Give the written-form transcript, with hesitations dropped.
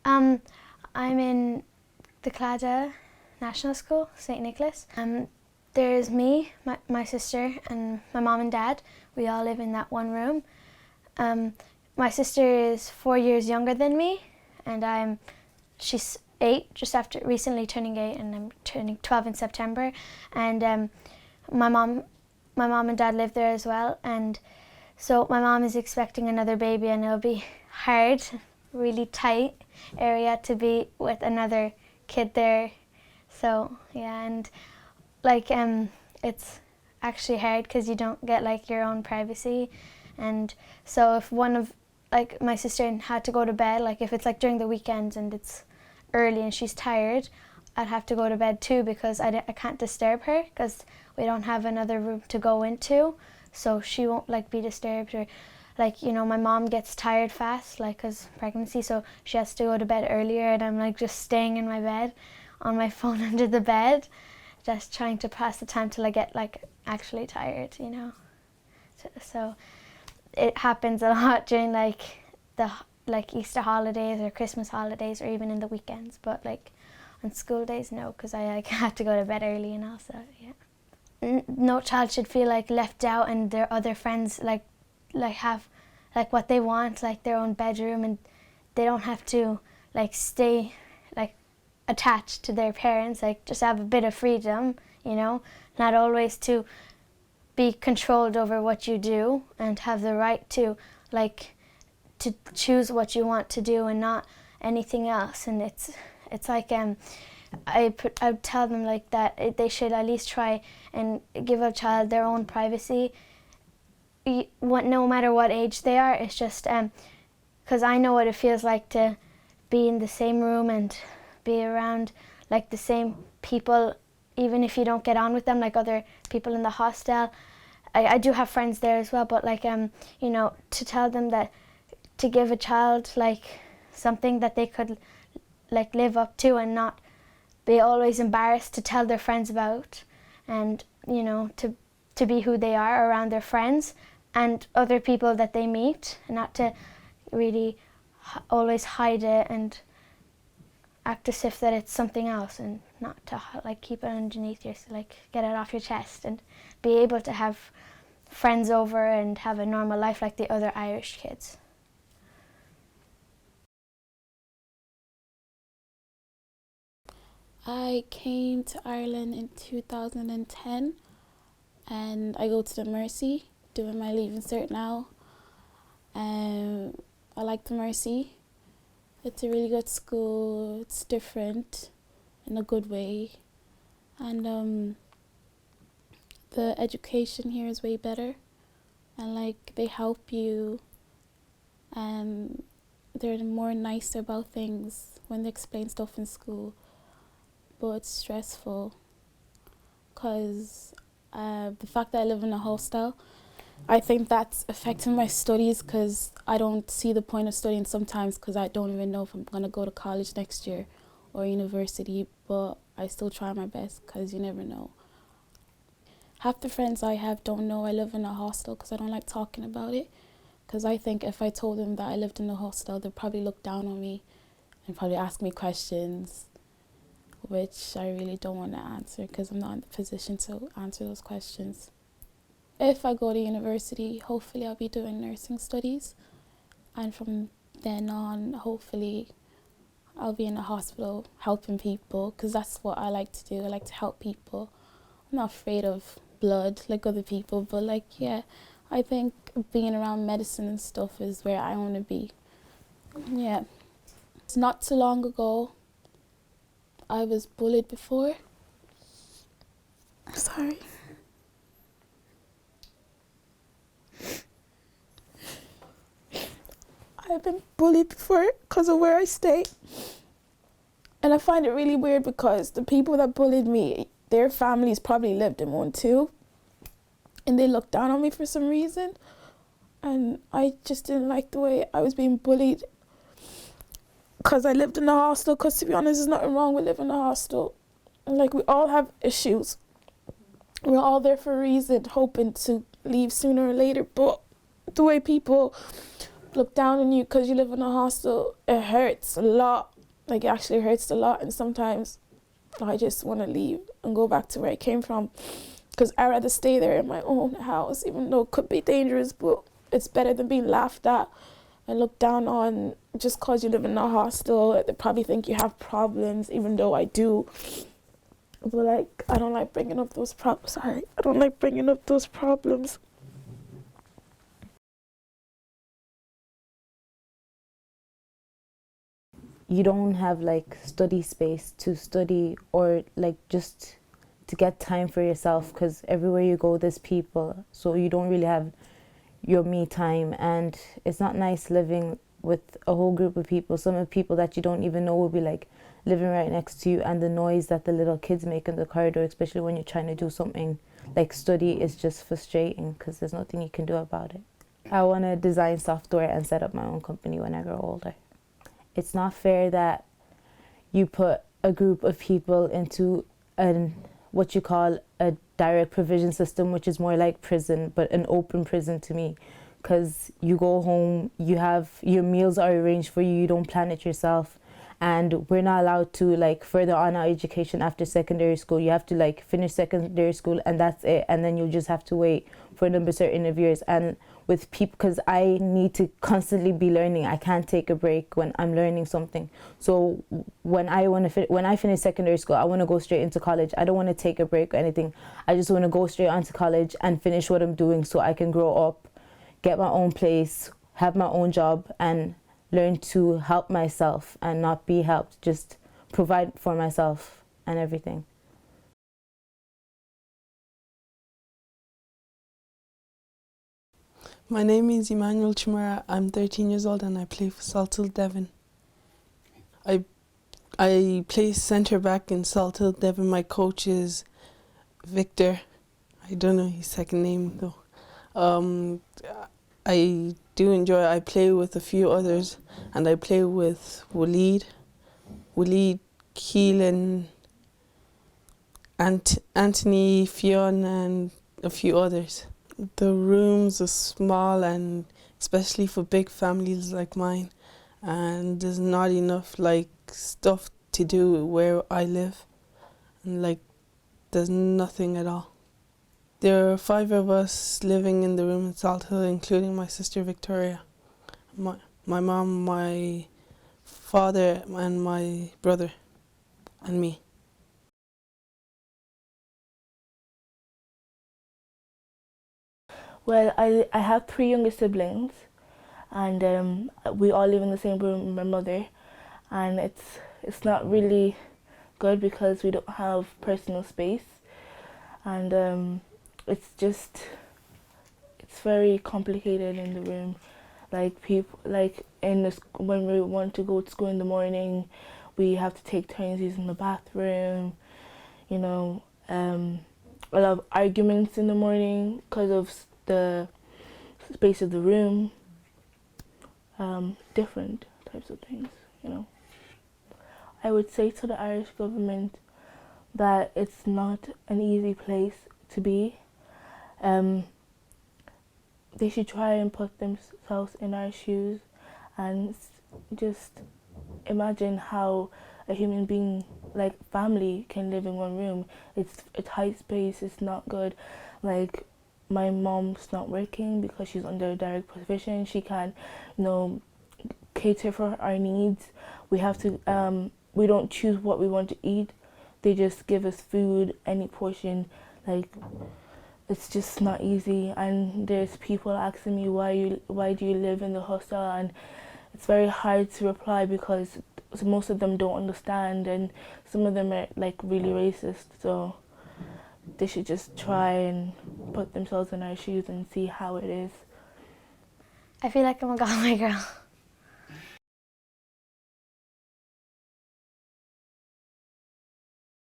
Um, I'm in the Clada National School, St. Nicholas. There's me, my sister, and my mom and dad. We all live in that one room. My sister is 4 years younger than me, and she's 8, just after recently turning 8, and I'm turning 12 in September. And my mom and dad live there as well, and so my mom is expecting another baby, and it'll be hard, really tight area to be with another kid there. So yeah, and like it's actually hard because you don't get like your own privacy, and so if one of like my sister had to go to bed, like if it's like during the weekends and it's early and she's tired, I'd have to go to bed too because I can't disturb her because we don't have another room to go into, so she won't like be disturbed. Or like, you know, my mom gets tired fast, like because pregnancy, so she has to go to bed earlier, and I'm like just staying in my bed on my phone under the bed, just trying to pass the time till I get like actually tired, you know. So it happens a lot during like the Easter holidays or Christmas holidays, or even in the weekends, but like on school days, no, because I like, have to go to bed early and all, so yeah. No child should feel like left out, and their other friends like have like what they want, like their own bedroom, and they don't have to like stay like attached to their parents, like just have a bit of freedom, you know, not always to be controlled over what you do, and have the right to like to choose what you want to do and not anything else. And it's like I would tell them like that they should at least try and give a child their own privacy, no matter what age they are. It's just because I know what it feels like to be in the same room and be around like the same people, even if you don't get on with them, like other people in the hostel. I do have friends there as well, but like you know, to tell them that, to give a child like something that they could like live up to and not be always embarrassed to tell their friends about, and you know, to be who they are around their friends and other people that they meet, and not to really always hide it and act as if that it's something else, and not to like keep it underneath your, like get it off your chest, and be able to have friends over and have a normal life like the other Irish kids. I came to Ireland in 2010, and I go to the Mercy, doing my Leaving Cert now. I like the Mercy. It's a really good school. It's different in a good way, and the education here is way better, and like they help you, and they're more nicer about things when they explain stuff in school. But it's stressful because the fact that I live in a hostel, I think that's affecting my studies, because I don't see the point of studying sometimes, because I don't even know if I'm going to go to college next year or university, but I still try my best because you never know. Half the friends I have don't know I live in a hostel because I don't like talking about it, because I think if I told them that I lived in a hostel, they'd probably look down on me and probably ask me questions, which I really don't want to answer because I'm not in the position to answer those questions. If I go to university, hopefully I'll be doing nursing studies, and from then on, hopefully I'll be in a hospital helping people, because that's what I like to do. I like to help people. I'm not afraid of blood like other people, but like, yeah, I think being around medicine and stuff is where I want to be. Yeah. It's not too long ago, I was bullied before. Sorry. I've been bullied before because of where I stay. And I find it really weird because the people that bullied me, their families probably lived in one too. And they looked down on me for some reason. And I just didn't like the way I was being bullied because I lived in a hostel. Because to be honest, there's nothing wrong with living in a hostel. And like, we all have issues. We're all there for a reason, hoping to leave sooner or later. But the way people look down on you because you live in a hostel, it hurts a lot. Like, it actually hurts a lot, and sometimes I just want to leave and go back to where I came from, because I'd rather stay there in my own house, even though it could be dangerous, but it's better than being laughed at and looked down on just because you live in a hostel. They probably think you have problems, even though I do. But like, I don't like bringing up those problems. I don't like bringing up those problems. You don't have like study space to study, or like just to get time for yourself, because everywhere you go there's people, so you don't really have your me time. And it's not nice living with a whole group of people. Some of the people that you don't even know will be like living right next to you, and the noise that the little kids make in the corridor, especially when you're trying to do something like study, is just frustrating because there's nothing you can do about it. I want to design software and set up my own company when I grow older. It's not fair that you put a group of people into what you call a direct provision system, which is more like prison, but an open prison to me. Because you go home, you have your meals are arranged for you, you don't plan it yourself. And we're not allowed to like further on our education after secondary school. You have to like finish secondary school and that's it. And then you'll just have to wait for a number certain of years. And with people, because I need to constantly be learning. I can't take a break when I'm learning something. So when I finish secondary school, I want to go straight into college. I don't want to take a break or anything. I just want to go straight onto college and finish what I'm doing so I can grow up, get my own place, have my own job, and learn to help myself and not be helped, just provide for myself and everything. My name is Emmanuel Chimera. I'm 13 years old and I play for Salthill Devon. I play centre back in Salthill Devon. My coach is Victor. I don't know his second name though. I do enjoy it. I play with a few others, and I play with Waleed, Keelan, Anthony, Fionn, and a few others. The rooms are small, and especially for big families like mine, and there's not enough like stuff to do where I live, and like there's nothing at all. There are 5 of us living in the room in Salthill, including my sister Victoria, my mom, my father, and my brother, and me. Well, I have 3 younger siblings, and we all live in the same room with my mother, and it's not really good because we don't have personal space, and it's very complicated in the room. Like people, like when we want to go to school in the morning, we have to take turns using the bathroom. You know, a lot of arguments in the morning because of the space of the room. Different types of things. You know, I would say to the Irish government that it's not an easy place to be. They should try and put themselves in our shoes and just imagine how a human being, like family, can live in one room. It's a tight space, it's not good. Like, my mom's not working because she's under direct provision. She can't, cater for our needs. We have to, we don't choose what we want to eat. They just give us food, any portion, like, it's just not easy. And there's people asking me why do you live in the hostel, and it's very hard to reply because most of them don't understand, and some of them are like really racist. So they should just try and put themselves in our shoes and see how it is. I feel like I'm a Galway girl.